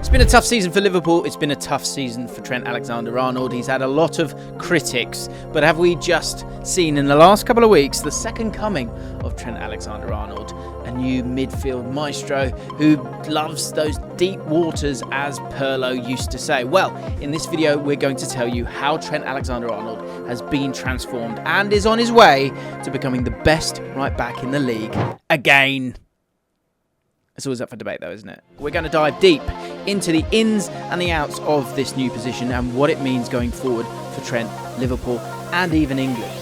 It's been a tough season for Liverpool. It's been a tough season for Trent Alexander Arnold. He's had a lot of critics, but have we just seen in the last couple of weeks the second coming of Trent Alexander Arnold, a new midfield maestro who loves those deep waters, as Pirlo used to say? Well, in this video, we're going to tell you how Trent Alexander Arnold has been transformed and is on his way to becoming the best right back in the league again. It's always up for debate though, isn't it? We're going to dive deep into the ins and the outs of this new position and what it means going forward for Trent, Liverpool and even England.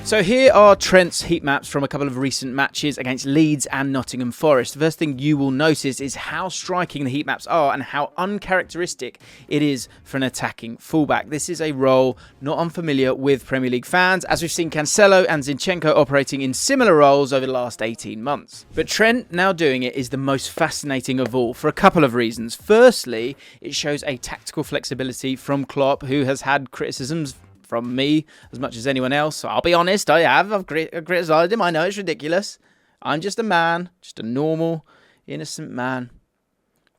So here are Trent's heat maps from a couple of recent matches against Leeds and Nottingham Forest. The first thing you will notice is how striking the heat maps are and how uncharacteristic it is for an attacking fullback. This is a role not unfamiliar with Premier League fans, as we've seen Cancelo and Zinchenko operating in similar roles over the last 18 months. But Trent now doing it is the most fascinating of all for a couple of reasons. Firstly, it shows a tactical flexibility from Klopp, who has had criticisms from me as much as anyone else. I'll be honest, I've criticised him. I know it's ridiculous. I'm just a man, just a normal, innocent man.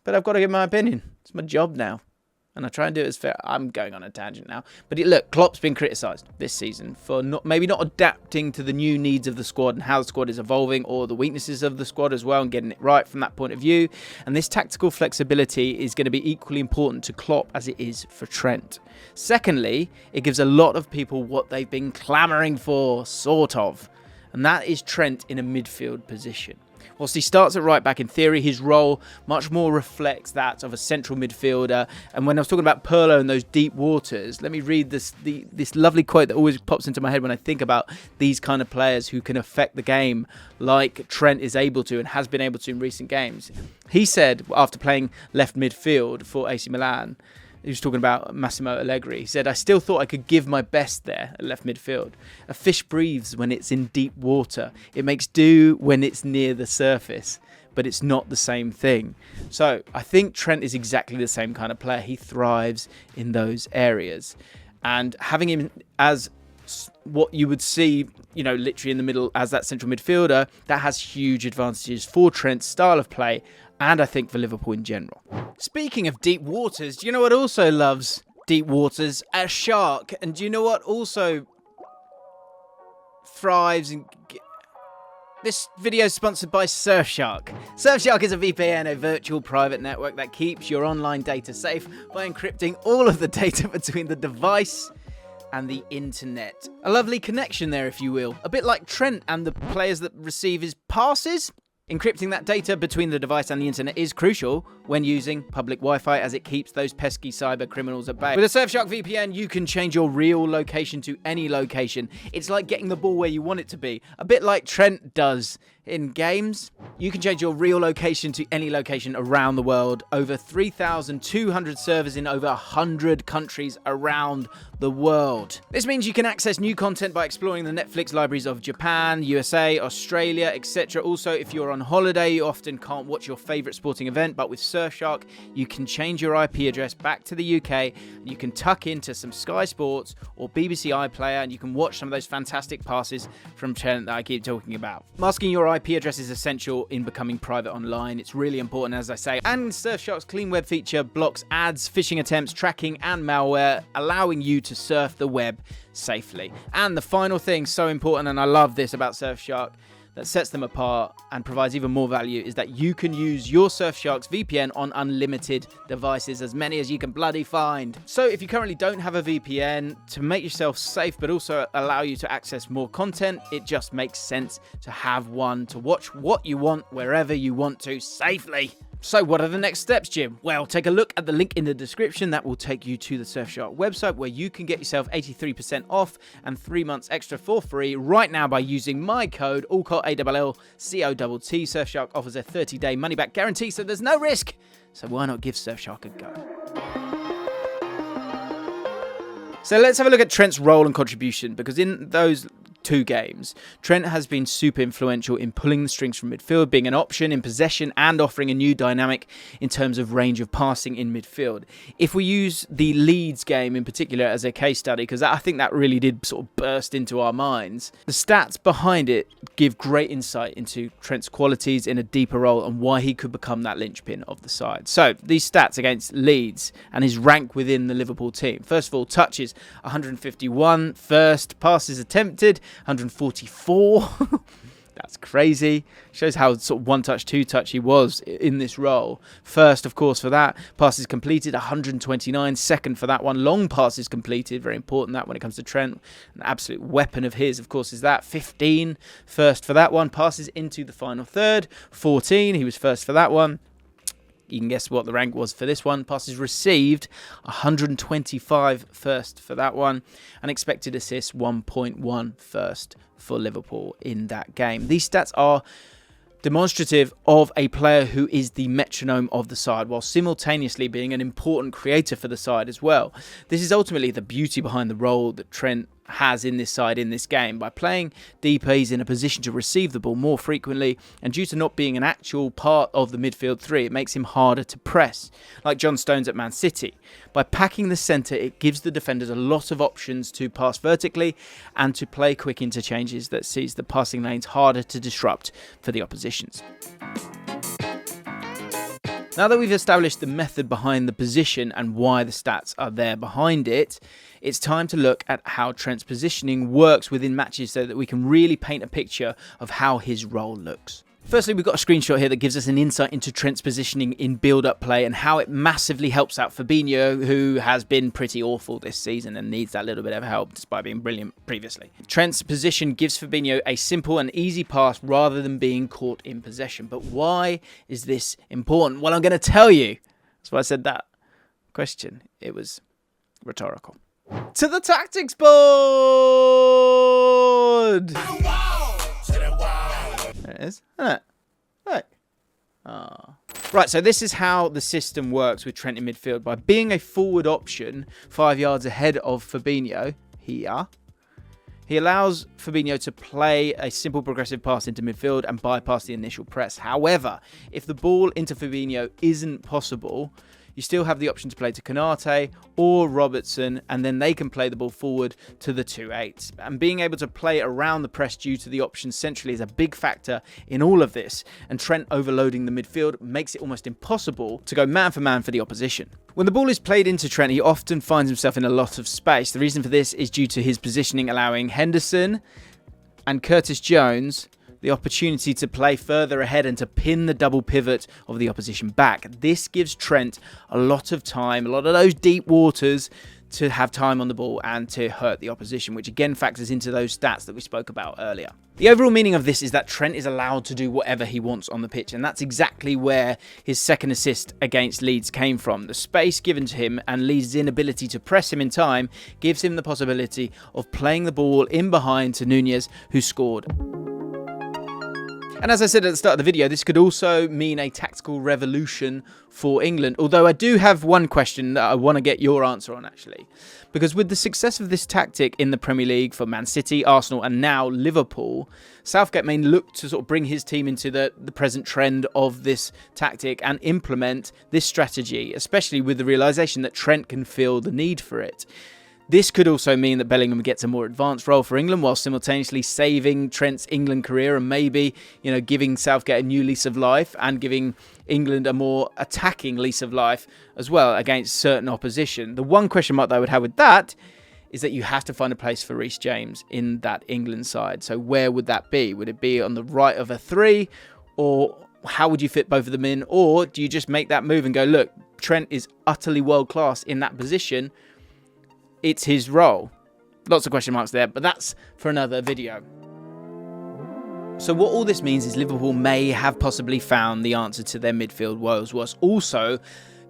But I've got to give my opinion. It's my job now. And I try and do it as fair. I'm going on a tangent now. But look, Klopp's been criticised this season for maybe not adapting to the new needs of the squad and how the squad is evolving, or the weaknesses of the squad as well, and getting it right from that point of view. And this tactical flexibility is going to be equally important to Klopp as it is for Trent. Secondly, it gives a lot of people what they've been clamouring for, sort of. And that is Trent in a midfield position. Whilst he starts at right back, in theory, his role much more reflects that of a central midfielder. And when I was talking about Pirlo and those deep waters, let me read this lovely quote that always pops into my head when I think about these kind of players who can affect the game like Trent is able to and has been able to in recent games. He said, after playing left midfield for AC Milan, he was talking about Massimo Allegri. He said, "I still thought I could give my best there at left midfield. A fish breathes when it's in deep water. It makes do when it's near the surface, but it's not the same thing." So I think Trent is exactly the same kind of player. He thrives in those areas. And having him as what you would see, literally in the middle as that central midfielder, that has huge advantages for Trent's style of play and I think for Liverpool in general. Speaking of deep waters, do you know what also loves deep waters? A shark. And do you know what also thrives in... This video is sponsored by Surfshark. Surfshark is a VPN, a virtual private network that keeps your online data safe by encrypting all of the data between the device and the internet. A lovely connection there, if you will. A bit like Trent and the players that receive his passes. Encrypting that data between the device and the internet is crucial when using public Wi-Fi, as it keeps those pesky cyber criminals at bay. With a Surfshark VPN, you can change your real location to any location. It's like getting the ball where you want it to be. A bit like Trent does in games. You can change your real location to any location around the world. Over 3,200 servers in over 100 countries around the world. This means you can access new content by exploring the Netflix libraries of Japan, USA, Australia, etc. Also, if you're on holiday, you often can't watch your favourite sporting event, but with Surfshark, you can change your IP address back to the UK, and you can tuck into some Sky Sports or BBC iPlayer, and you can watch some of those fantastic passes from Trent that I keep talking about. Masking your IP address is essential in becoming private online. It's really important, as I say. And Surfshark's Clean Web feature blocks ads, phishing attempts, tracking, and malware, allowing you to surf the web safely. And the final thing, so important, and I love this about Surfshark, that sets them apart and provides even more value, is that you can use your Surfshark's VPN on unlimited devices, as many as you can bloody find. So if you currently don't have a VPN, to make yourself safe but also allow you to access more content, it just makes sense to have one to watch what you want wherever you want to safely. So what are the next steps, Jim? Well, take a look at the link in the description. That will take you to the Surfshark website, where you can get yourself 83% off and 3 months extra for free right now by using my code, Allcott, ALLCOTT. Surfshark offers a 30-day money-back guarantee, so there's no risk. So why not give Surfshark a go? So let's have a look at Trent's role and contribution, because in those 2 games, Trent has been super influential in pulling the strings from midfield, being an option in possession and offering a new dynamic in terms of range of passing in midfield. If we use the Leeds game in particular as a case study, because I think that really did sort of burst into our minds, the stats behind it give great insight into Trent's qualities in a deeper role and why he could become that linchpin of the side. So these stats against Leeds and his rank within the Liverpool team. First of all, touches 151, first passes attempted 144. That's crazy. Shows how sort of one touch, two touch he was in this role. First, of course, for that. Passes completed, 129. Second for that one. Long passes completed. Very important that when it comes to Trent. An absolute weapon of his, of course, is that. 15. First for that one. Passes into the final third. 14. He was first for that one. You can guess what the rank was for this one. Passes received, 125 first for that one. And expected assists, 1.1 first for Liverpool in that game. These stats are demonstrative of a player who is the metronome of the side, while simultaneously being an important creator for the side as well. This is ultimately the beauty behind the role that Trent has in this side in this game. By playing deeper, he's in a position to receive the ball more frequently, and due to not being an actual part of the midfield three, it makes him harder to press, like John Stones at Man City. By packing the centre, it gives the defenders a lot of options to pass vertically and to play quick interchanges that sees the passing lanes harder to disrupt for the oppositions. Now that we've established the method behind the position and why the stats are there behind it, it's time to look at how Trent's positioning works within matches so that we can really paint a picture of how his role looks. Firstly, we've got a screenshot here that gives us an insight into Trent's positioning in build-up play and how it massively helps out Fabinho, who has been pretty awful this season and needs that little bit of help despite being brilliant previously. Trent's position gives Fabinho a simple and easy pass rather than being caught in possession. But why is this important? Well, I'm going to tell you. That's why I said that question. It was rhetorical. To the tactics board! There it is. Look. Right, so this is how the system works with Trent in midfield. By being a forward option 5 yards ahead of Fabinho here, he allows Fabinho to play a simple progressive pass into midfield and bypass the initial press. However, if the ball into Fabinho isn't possible, you still have the option to play to Konaté or Robertson, and then they can play the ball forward to the 2-8s. And being able to play around the press due to the options centrally is a big factor in all of this, and Trent overloading the midfield makes it almost impossible to go man for man for the opposition. When the ball is played into Trent, he often finds himself in a lot of space. The reason for this is due to his positioning allowing Henderson and Curtis Jones the opportunity to play further ahead and to pin the double pivot of the opposition back. This gives Trent a lot of time, a lot of those deep waters to have time on the ball and to hurt the opposition, which again factors into those stats that we spoke about earlier. The overall meaning of this is that Trent is allowed to do whatever he wants on the pitch, and that's exactly where his second assist against Leeds came from. The space given to him and Leeds' inability to press him in time gives him the possibility of playing the ball in behind to Nunez, who scored. And as I said at the start of the video, this could also mean a tactical revolution for England. Although I do have one question that I want to get your answer on, actually. Because with the success of this tactic in the Premier League for Man City, Arsenal and now Liverpool, Southgate may look to sort of bring his team into the present trend of this tactic and implement this strategy, especially with the realisation that Trent can feel the need for it. This could also mean that Bellingham gets a more advanced role for England while simultaneously saving Trent's England career and maybe, giving Southgate a new lease of life and giving England a more attacking lease of life as well against certain opposition. The one question mark that I would have with that is that you have to find a place for Reece James in that England side. So where would that be? Would it be on the right of a 3, or how would you fit both of them in? Or do you just make that move and go, look, Trent is utterly world class in that position. It's his role. Lots of question marks there, but that's for another video. So what all this means is Liverpool may have possibly found the answer to their midfield woes, whilst also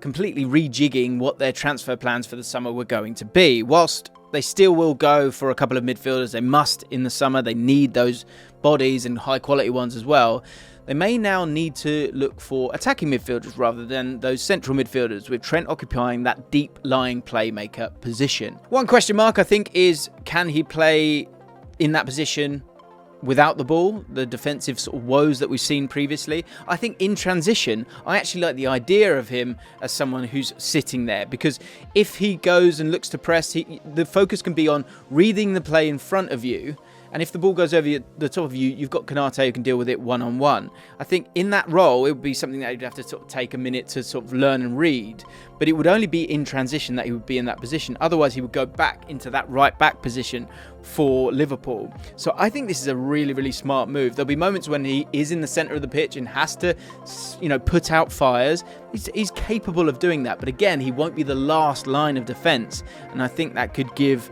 completely rejigging what their transfer plans for the summer were going to be. Whilst they still will go for a couple of midfielders, they must in the summer, they need those bodies and high quality ones as well. They may now need to look for attacking midfielders rather than those central midfielders, with Trent occupying that deep-lying playmaker position. One question mark, I think, is can he play in that position without the ball, the defensive sort of woes that we've seen previously. I think in transition, I actually like the idea of him as someone who's sitting there, because if he goes and looks to press, the focus can be on reading the play in front of you. And if the ball goes over the top of you, you've got Konaté who can deal with it one-on-one. I think in that role, it would be something that you'd have to sort of take a minute to sort of learn and read. But it would only be in transition that he would be in that position. Otherwise, he would go back into that right-back position for Liverpool. So I think this is a really, really smart move. There'll be moments when he is in the centre of the pitch and has to, put out fires. He's capable of doing that. But again, he won't be the last line of defence. And I think that could give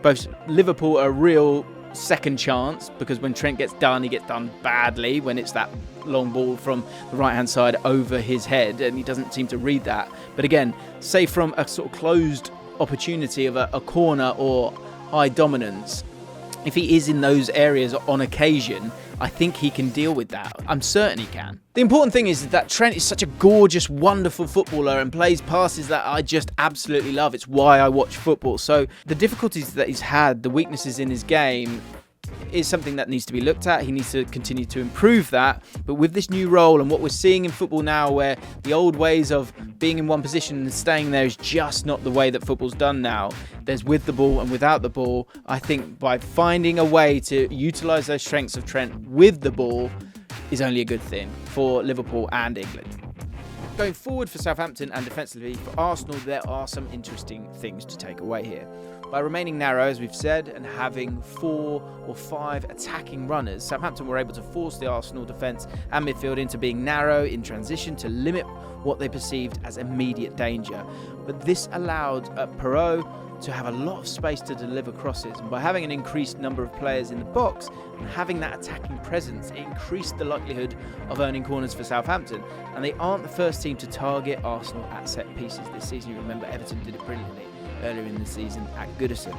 both Liverpool a real second chance, because when Trent gets done, he gets done badly when it's that long ball from the right hand side over his head, and he doesn't seem to read that. But again, say from a sort of closed opportunity of a corner or high dominance, if he is in those areas on occasion, I think he can deal with that. I'm certain he can. The important thing is that Trent is such a gorgeous, wonderful footballer and plays passes that I just absolutely love. It's why I watch football. So the difficulties that he's had, the weaknesses in his game, is something that needs to be looked at. He needs to continue to improve that. But with this new role and what we're seeing in football now, where the old ways of being in one position and staying there is just not the way that football's done now. There's with the ball and without the ball. I think by finding a way to utilise those strengths of Trent with the ball is only a good thing for Liverpool and England. Going forward for Southampton and defensively for Arsenal, there are some interesting things to take away here. By remaining narrow, as we've said, and having 4 or 5 attacking runners, Southampton were able to force the Arsenal defence and midfield into being narrow in transition to limit what they perceived as immediate danger. But this allowed Perrault to have a lot of space to deliver crosses, and by having an increased number of players in the box and having that attacking presence, it increased the likelihood of earning corners for Southampton. And they aren't the first team to target Arsenal at set pieces this season. You remember Everton did it brilliantly earlier in the season at Goodison.